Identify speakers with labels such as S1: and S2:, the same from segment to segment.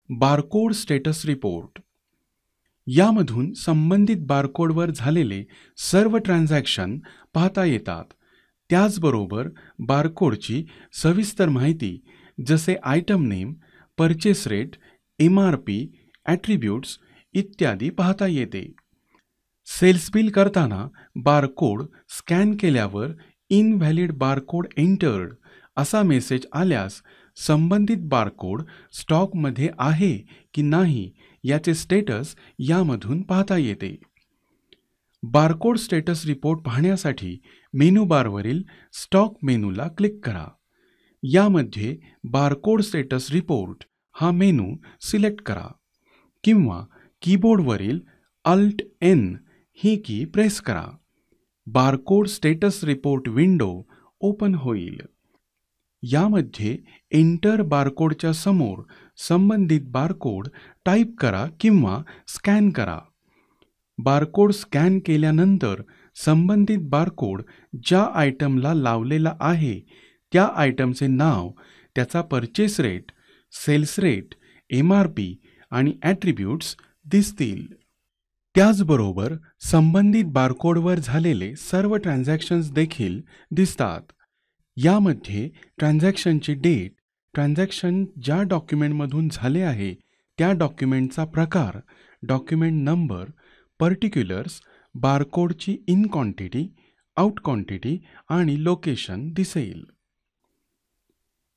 S1: Barcode status report. यामधून संबंधित बारकोडवर झालेले सर्व ट्रान्झॅक्शन पाहता येतात. त्याचबरोबर बारकोडची सविस्तर माहिती जसे item name, purchase rate, MRP, attributes इत्यादी पाहता येते. सेल्स बिल करताना बारकोड स्कॅन केल्यावर इनव्हॅलिड बारकोड एंटर्ड असा मेसेज आल्यास संबंधित बारकोड स्टॉकमध्ये आहे की नाही याचे स्टेटस यामधून पाहता येते. बारकोड स्टेटस रिपोर्ट पाहण्यासाठी मेनू बारवरील स्टॉक मेनूला क्लिक करा. यामध्ये बारकोड स्टेटस रिपोर्ट हा मेनू सिलेक्ट करा किंवा कीबोर्डवरील Alt N ही की प्रेस करा. Barcode status report window open होईल. यामध्ये एंटर बारकोडच्या समोर संबंधित बारकोड टाईप करा किंवा स्कॅन करा. बारकोड स्कॅन केल्यानंतर संबंधित बारकोड ज्या आयटमला लावलेला आहे त्या आयटमचे नाव, त्याचा purchase rate, sales rate, MRP आणि ॲट्रिब्यूट्स दिसतील. त्याचबरोबर संबंधित बारकोडवर झालेले सर्व ट्रान्झॅक्शन्स देखील दिसतात. यामध्ये ट्रान्झॅक्शनची डेट, ट्रान्झॅक्शन ज्या डॉक्युमेंटमधून झाले आहे त्या डॉक्युमेंटचा प्रकार, डॉक्युमेंट नंबर, पर्टिक्युलर्स, बारकोडची इन क्वांटिटी, आउट क्वांटिटी आणि लोकेशन दिसेल.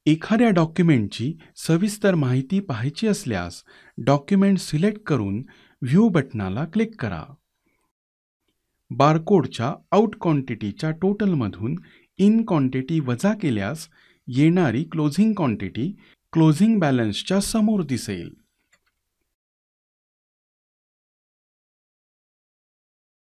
S1: एखाद्या डॉक्युमेंटची सविस्तर माहिती पाहायची असल्यास डॉक्युमेंट सिलेक्ट करून व्ह्यू बटनाला क्लिक करा. बारकोडच्या आउट क्वांटिटीच्या टोटलमधून इन क्वांटिटी वजा केल्यास येणारी क्लोजिंग क्वांटिटी क्लोजिंग बॅलन्सच्या समोर दिसेल.